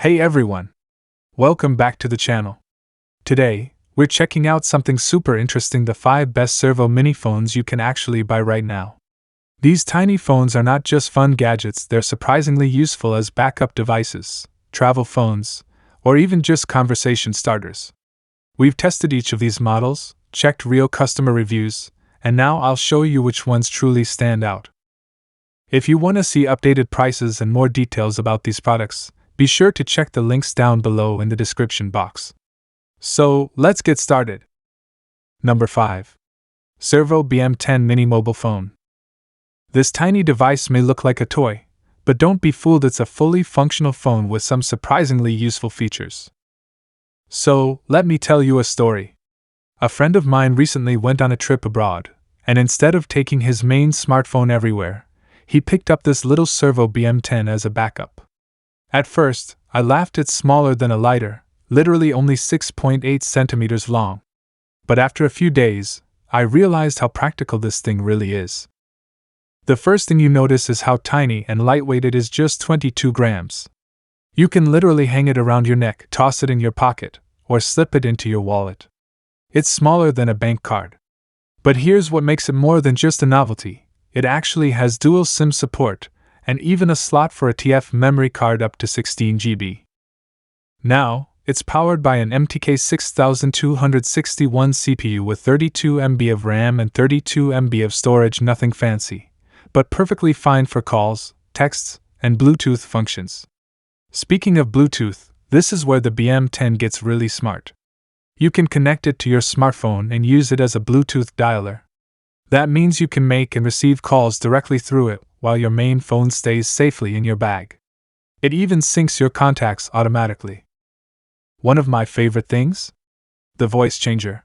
Hey everyone! Welcome back to the channel. Today, we're checking out something super interesting: the 5 best Servo mini phones you can actually buy right now. These tiny phones are not just fun gadgets, they're surprisingly useful as backup devices, travel phones, or even just conversation starters. We've tested each of these models, checked real customer reviews, and now I'll show you which ones truly stand out. If you want to see updated prices and more details about these products, be sure to check the links down below in the description box. So, let's get started. Number 5. Servo BM10 Mini Mobile Phone. This tiny device may look like a toy, but don't be fooled, it's a fully functional phone with some surprisingly useful features. So, let me tell you a story. A friend of mine recently went on a trip abroad, and instead of taking his main smartphone everywhere, he picked up this little Servo BM10 as a backup. At first, I laughed. It's smaller than a lighter, literally only 6.8 centimeters long. But after a few days, I realized how practical this thing really is. The first thing you notice is how tiny and lightweight it is, just 22 grams. You can literally hang it around your neck, toss it in your pocket, or slip it into your wallet. It's smaller than a bank card. But here's what makes it more than just a novelty: it actually has dual SIM support, and even a slot for a TF memory card up to 16 GB. Now, it's powered by an MTK 6261 CPU with 32 MB of RAM and 32 MB of storage. Nothing fancy, but perfectly fine for calls, texts, and Bluetooth functions. Speaking of Bluetooth, this is where the BM10 gets really smart. You can connect it to your smartphone and use it as a Bluetooth dialer. That means you can make and receive calls directly through it, while your main phone stays safely in your bag. It even syncs your contacts automatically. One of my favorite things? The voice changer.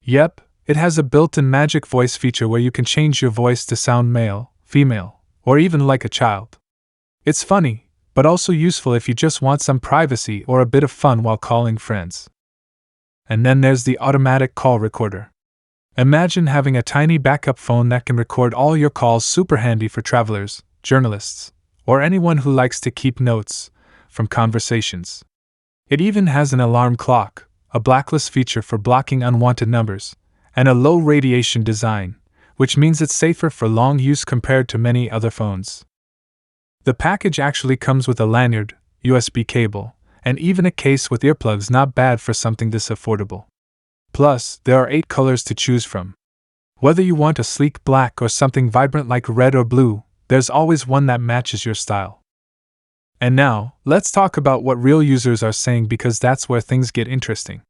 Yep, it has a built-in magic voice feature where you can change your voice to sound male, female, or even like a child. It's funny, but also useful if you just want some privacy or a bit of fun while calling friends. And then there's the automatic call recorder. Imagine having a tiny backup phone that can record all your calls. Super handy for travelers, journalists, or anyone who likes to keep notes from conversations. It even has an alarm clock, a blacklist feature for blocking unwanted numbers, and a low radiation design, which means it's safer for long use compared to many other phones. The package actually comes with a lanyard, USB cable, and even a case with earplugs. Not bad for something this affordable. Plus, there are 8 colors to choose from. Whether you want a sleek black or something vibrant like red or blue, there's always one that matches your style. And now, let's talk about what real users are saying, because that's where things get interesting.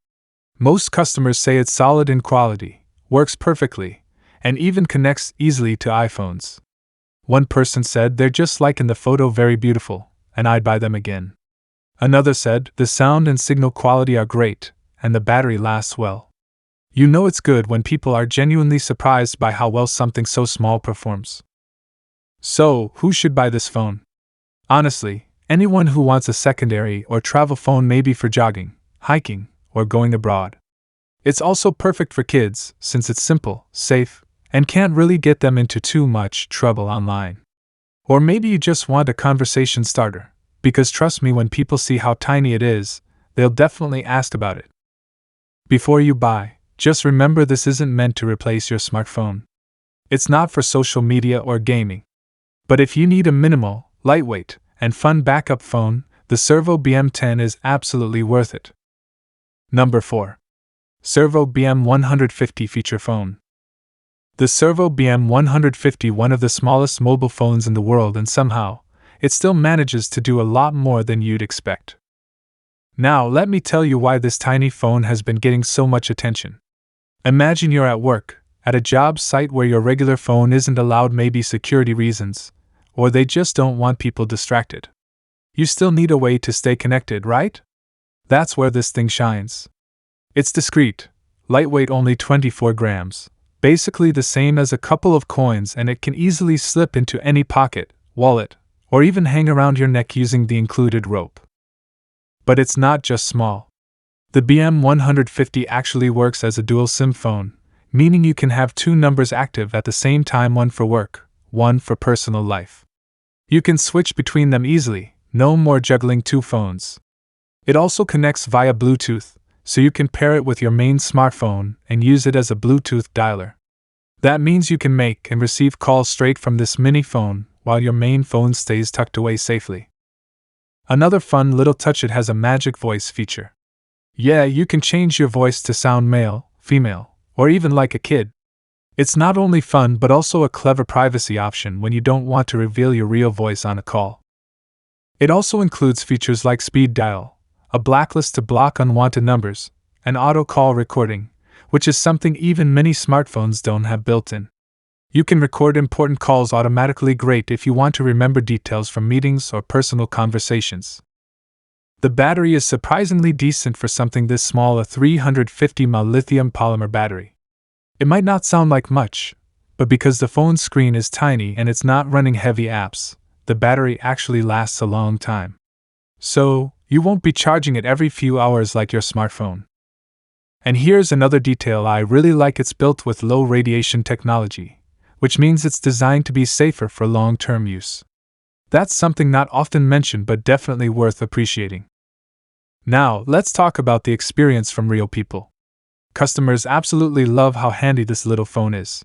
Most customers say it's solid in quality, works perfectly, and even connects easily to iPhones. One person said they're just like in the photo, very beautiful, and I'd buy them again. Another said the sound and signal quality are great, and the battery lasts well. You know it's good when people are genuinely surprised by how well something so small performs. So, who should buy this phone? Honestly, anyone who wants a secondary or travel phone, maybe for jogging, hiking, or going abroad. It's also perfect for kids, since it's simple, safe, and can't really get them into too much trouble online. Or maybe you just want a conversation starter, because trust me, when people see how tiny it is, they'll definitely ask about it. Before you buy, just remember this isn't meant to replace your smartphone. It's not for social media or gaming. But if you need a minimal, lightweight, and fun backup phone, the Servo BM10 is absolutely worth it. Number 4. Servo BM150 Feature Phone. The Servo BM150, one of the smallest mobile phones in the world, and somehow, it still manages to do a lot more than you'd expect. Now let me tell you why this tiny phone has been getting so much attention. Imagine you're at work, at a job site where your regular phone isn't allowed, maybe security reasons, or they just don't want people distracted. You still need a way to stay connected, right? That's where this thing shines. It's discreet, lightweight, only 24 grams, basically the same as a couple of coins, and it can easily slip into any pocket, wallet, or even hang around your neck using the included rope. But it's not just small. The BM150 actually works as a dual SIM phone, meaning you can have 2 numbers active at the same time, one for work, one for personal life. You can switch between them easily, no more juggling 2 phones. It also connects via Bluetooth, so you can pair it with your main smartphone and use it as a Bluetooth dialer. That means you can make and receive calls straight from this mini phone while your main phone stays tucked away safely. Another fun little touch, it has a magic voice feature. Yeah, you can change your voice to sound male, female, or even like a kid. It's not only fun but also a clever privacy option when you don't want to reveal your real voice on a call. It also includes features like speed dial, a blacklist to block unwanted numbers, and auto call recording, which is something even many smartphones don't have built in. You can record important calls automatically, great if you want to remember details from meetings or personal conversations. The battery is surprisingly decent for something this small, a 350 mAh lithium polymer battery. It might not sound like much, but because the phone's screen is tiny and it's not running heavy apps, the battery actually lasts a long time. So, you won't be charging it every few hours like your smartphone. And here's another detail I really like, it's built with low radiation technology, which means it's designed to be safer for long-term use. That's something not often mentioned but definitely worth appreciating. Now, let's talk about the experience from real people. Customers absolutely love how handy this little phone is.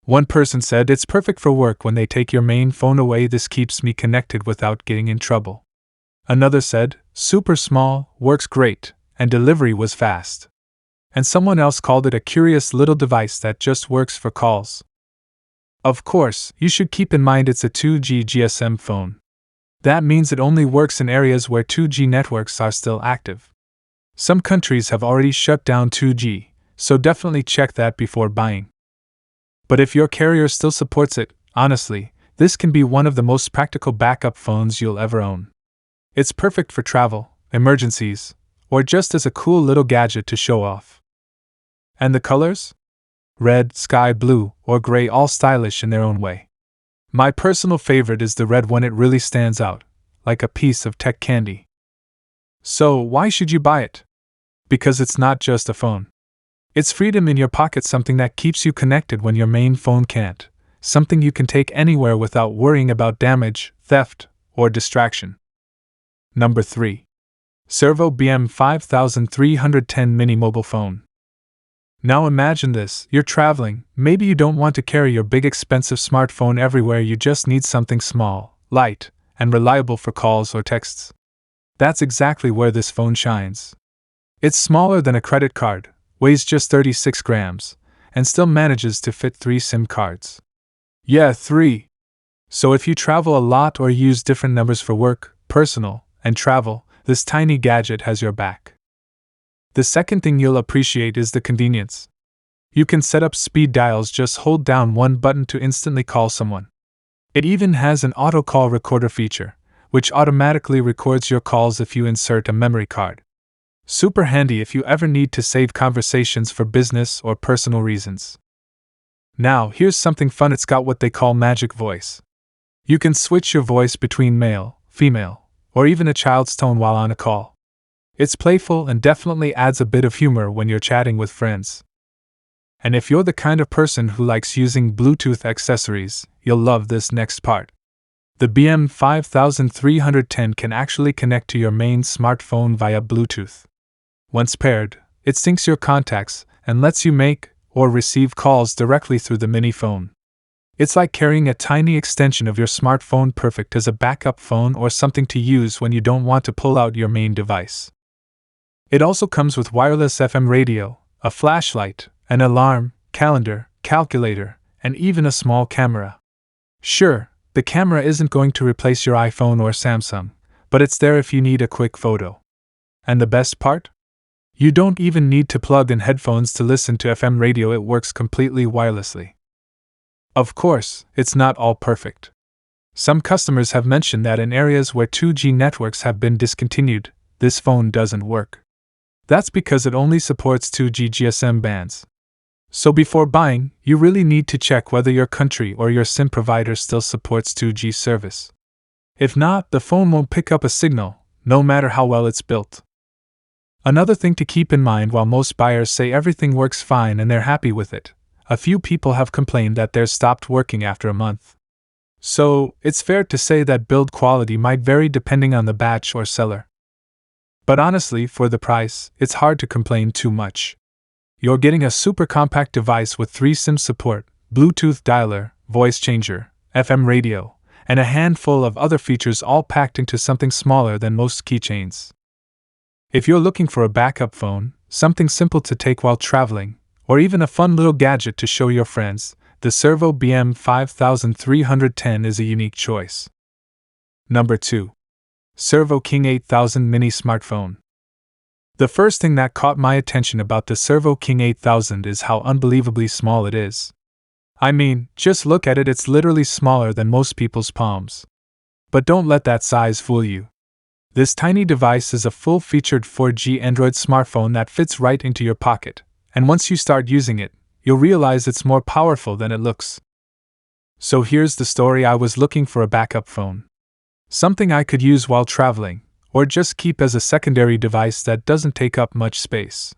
One person said it's perfect for work when they take your main phone away, this keeps me connected without getting in trouble. Another said, super small, works great, and delivery was fast. And someone else called it a curious little device that just works for calls. Of course, you should keep in mind it's a 2G GSM phone. That means it only works in areas where 2G networks are still active. Some countries have already shut down 2G, so definitely check that before buying. But if your carrier still supports it, honestly, this can be one of the most practical backup phones you'll ever own. It's perfect for travel, emergencies, or just as a cool little gadget to show off. And the colors? Red, sky blue, or gray, all stylish in their own way. My personal favorite is the red one, it really stands out, like a piece of tech candy. So, why should you buy it? Because it's not just a phone. It's freedom in your pocket, something that keeps you connected when your main phone can't, something you can take anywhere without worrying about damage, theft, or distraction. Number 3. SERVO BM5310 Mini Mobile Phone. Now imagine this, you're traveling, maybe you don't want to carry your big expensive smartphone everywhere, you just need something small, light, and reliable for calls or texts. That's exactly where this phone shines. It's smaller than a credit card, weighs just 36 grams, and still manages to fit 3 SIM cards. Yeah, 3. So if you travel a lot or use different numbers for work, personal, and travel, this tiny gadget has your back. The second thing you'll appreciate is the convenience. You can set up speed dials, just hold down one button to instantly call someone. It even has an auto call recorder feature, which automatically records your calls if you insert a memory card. Super handy if you ever need to save conversations for business or personal reasons. Now, here's something fun, it's got what they call magic voice. You can switch your voice between male, female, or even a child's tone while on a call. It's playful and definitely adds a bit of humor when you're chatting with friends. And if you're the kind of person who likes using Bluetooth accessories, you'll love this next part. The BM5310 can actually connect to your main smartphone via Bluetooth. Once paired, it syncs your contacts and lets you make or receive calls directly through the mini phone. It's like carrying a tiny extension of your smartphone, perfect as a backup phone or something to use when you don't want to pull out your main device. It also comes with wireless FM radio, a flashlight, an alarm, calendar, calculator, and even a small camera. Sure, the camera isn't going to replace your iPhone or Samsung, but it's there if you need a quick photo. And the best part? You don't even need to plug in headphones to listen to FM radio, it works completely wirelessly. Of course, it's not all perfect. Some customers have mentioned that in areas where 2G networks have been discontinued, this phone doesn't work. That's because it only supports 2G GSM bands. So before buying, you really need to check whether your country or your SIM provider still supports 2G service. If not, the phone won't pick up a signal, no matter how well it's built. Another thing to keep in mind, while most buyers say everything works fine and they're happy with it, a few people have complained that theirs stopped working after a month. So, it's fair to say that build quality might vary depending on the batch or seller. But honestly, for the price, it's hard to complain too much. You're getting a super compact device with 3 SIM support, Bluetooth dialer, voice changer, FM radio, and a handful of other features all packed into something smaller than most keychains. If you're looking for a backup phone, something simple to take while traveling, or even a fun little gadget to show your friends, the SERVO BM5310 is a unique choice. Number 2. SERVO King 8000 Mini Smartphone. The first thing that caught my attention about the SERVO King 8000 is how unbelievably small it is. I mean, just look at it, it's literally smaller than most people's palms. But don't let that size fool you. This tiny device is a full-featured 4G Android smartphone that fits right into your pocket, and once you start using it, you'll realize it's more powerful than it looks. So here's the story. I was looking for a backup phone. Something I could use while traveling, or just keep as a secondary device that doesn't take up much space.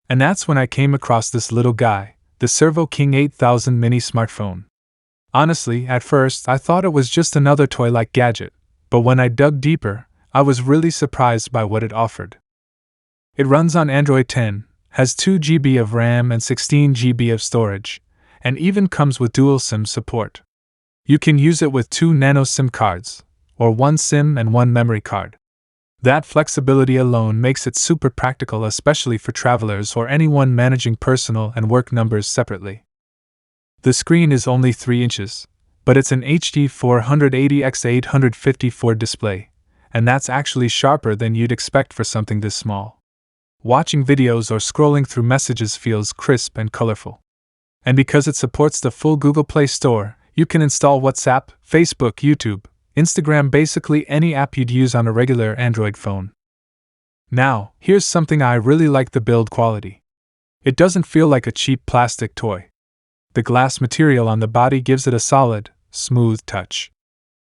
And that's when I came across this little guy, the SERVO King 8000 Mini Smartphone. Honestly, at first I thought it was just another toy-like gadget, but when I dug deeper, I was really surprised by what it offered. It runs on Android 10, has 2 GB of RAM and 16 GB of storage, and even comes with dual SIM support. You can use it with 2 nano SIM cards, or 1 SIM and 1 memory card. That flexibility alone makes it super practical, especially for travelers or anyone managing personal and work numbers separately. The screen is only 3 inches, but it's an HD 480x854 display, and that's actually sharper than you'd expect for something this small. Watching videos or scrolling through messages feels crisp and colorful. And because it supports the full Google Play Store, you can install WhatsApp, Facebook, YouTube, Instagram, basically any app you'd use on a regular Android phone. Now, here's something I really like: the build quality. It doesn't feel like a cheap plastic toy. The glass material on the body gives it a solid, smooth touch.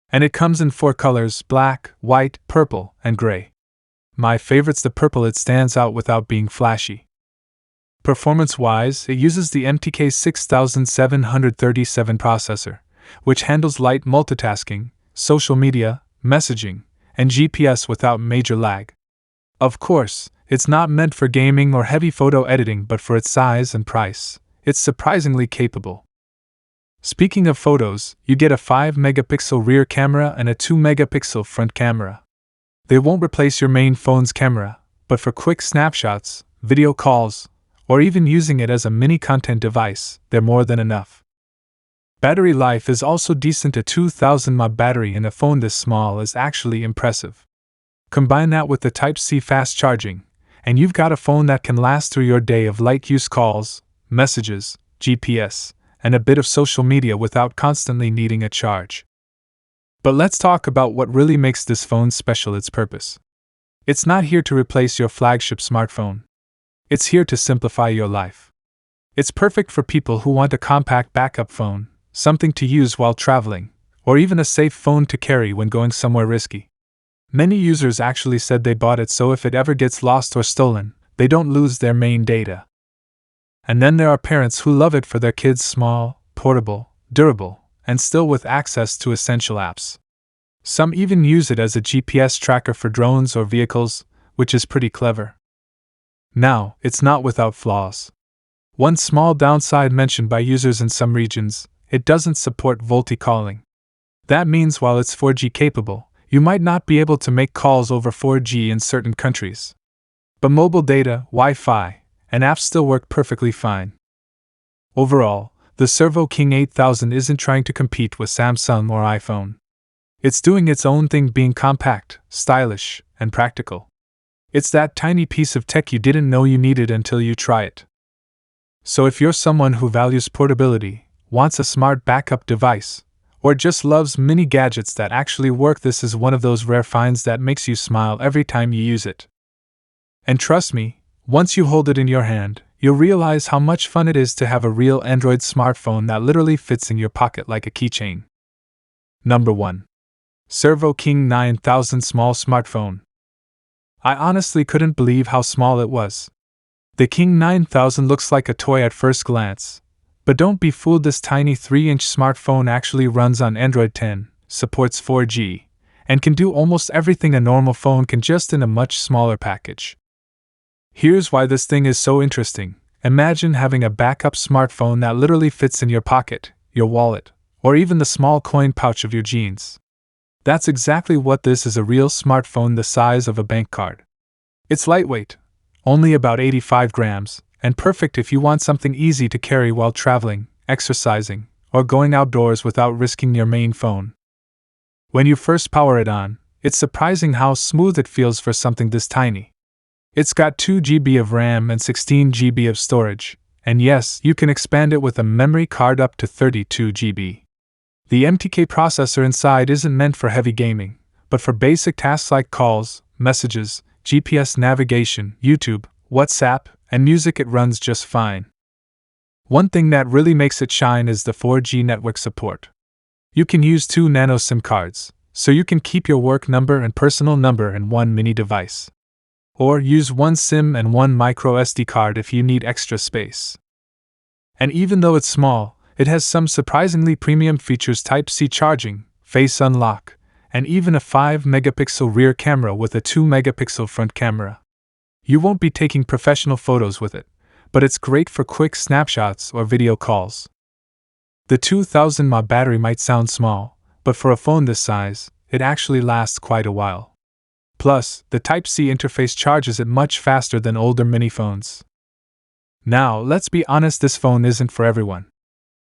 And it comes in 4 colors: black, white, purple, and gray. My favorite's the purple. It stands out without being flashy. Performance-wise, it uses the MTK 6737 processor, which handles light multitasking, social media, messaging, and GPS without major lag. Of course, it's not meant for gaming or heavy photo editing, but for its size and price, it's surprisingly capable. Speaking of photos, you get a 5-megapixel rear camera and a 2-megapixel front camera. They won't replace your main phone's camera, but for quick snapshots, video calls, or even using it as a mini content device, they're more than enough. Battery life is also decent. A 2000 mAh battery in a phone this small is actually impressive. Combine that with the Type-C fast charging, and you've got a phone that can last through your day of light-use calls, messages, GPS, and a bit of social media without constantly needing a charge. But let's talk about what really makes this phone special: its purpose. It's not here to replace your flagship smartphone. It's here to simplify your life. It's perfect for people who want a compact backup phone, something to use while traveling, or even a safe phone to carry when going somewhere risky. Many users actually said they bought it so if it ever gets lost or stolen, they don't lose their main data. And then there are parents who love it for their kids: small, portable, durable, and still with access to essential apps. Some even use it as a GPS tracker for drones or vehicles, which is pretty clever. Now, it's not without flaws. One small downside mentioned by users in some regions: it doesn't support VoLTE calling. That means while it's 4G capable, you might not be able to make calls over 4G in certain countries. But mobile data, Wi-Fi, and apps still work perfectly fine. Overall, the SERVO King 8000 isn't trying to compete with Samsung or iPhone. It's doing its own thing, being compact, stylish, and practical. It's that tiny piece of tech you didn't know you needed until you try it. So if you're someone who values portability, wants a smart backup device, or just loves mini gadgets that actually work, this is one of those rare finds that makes you smile every time you use it. And trust me, once you hold it in your hand, you'll realize how much fun it is to have a real Android smartphone that literally fits in your pocket like a keychain. Number 1. SERVO King 9000 Small Smartphone. I honestly couldn't believe how small it was. The King 9000 looks like a toy at first glance, but don't be fooled. This tiny 3-inch smartphone actually runs on Android 10, supports 4G, and can do almost everything a normal phone can just in a much smaller package. Here's why this thing is so interesting. Imagine having a backup smartphone that literally fits in your pocket, your wallet, or even the small coin pouch of your jeans. That's exactly what this is, a real smartphone the size of a bank card. It's lightweight, only about 85 grams, and perfect if you want something easy to carry while traveling, exercising, or going outdoors without risking your main phone. When you first power it on, it's surprising how smooth it feels for something this tiny. It's got 2 GB of RAM and 16 GB of storage, and yes, you can expand it with a memory card up to 32 GB. The MTK processor inside isn't meant for heavy gaming, but for basic tasks like calls, messages, GPS navigation, YouTube, WhatsApp, and music it runs just fine. One thing that really makes it shine is the 4G network support. You can use 2 nano SIM cards, so you can keep your work number and personal number in one mini device. Or use 1 SIM and 1 micro SD card if you need extra space. And even though it's small, it has some surprisingly premium features: Type-C charging, face unlock, and even a 5-megapixel rear camera with a 2-megapixel front camera. You won't be taking professional photos with it, but it's great for quick snapshots or video calls. The 2000 mAh battery might sound small, but for a phone this size, it actually lasts quite a while. Plus, the Type-C interface charges it much faster than older mini phones. Now, let's be honest, this phone isn't for everyone.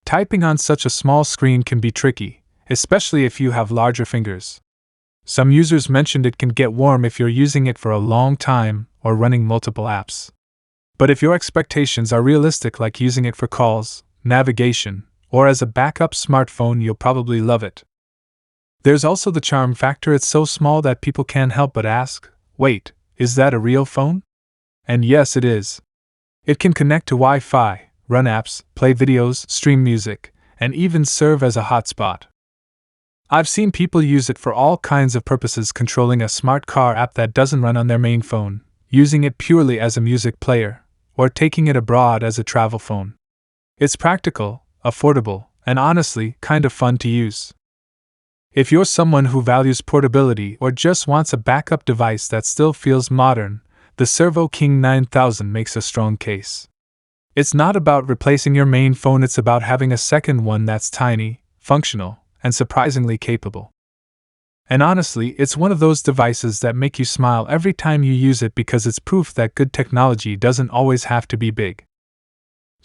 Typing on such a small screen can be tricky, especially if you have larger fingers. Some users mentioned it can get warm if you're using it for a long time or running multiple apps. But if your expectations are realistic, like using it for calls, navigation, or as a backup smartphone, you'll probably love it. There's also the charm factor. It's so small that people can't help but ask, wait, is that a real phone? And yes, it is. It can connect to Wi-Fi, run apps, play videos, stream music, and even serve as a hotspot. I've seen people use it for all kinds of purposes, controlling a smart car app that doesn't run on their main phone, using it purely as a music player, or taking it abroad as a travel phone. It's practical, affordable, and honestly, kind of fun to use. If you're someone who values portability or just wants a backup device that still feels modern, the SERVO King 9000 makes a strong case. It's not about replacing your main phone, it's about having a second one that's tiny, functional, and surprisingly capable. And honestly, it's one of those devices that make you smile every time you use it, because it's proof that good technology doesn't always have to be big.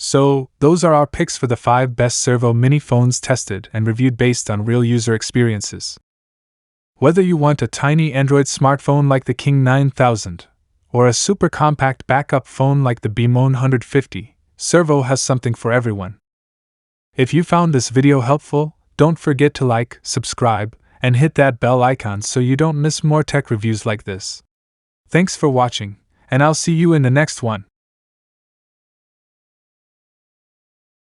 So, those are our picks for the 5 best SERVO mini phones tested and reviewed based on real user experiences. Whether you want a tiny Android smartphone like the King 9000, or a super compact backup phone like the Beam 150, SERVO has something for everyone. If you found this video helpful, don't forget to like, subscribe, and hit that bell icon so you don't miss more tech reviews like this. Thanks for watching, and I'll see you in the next one.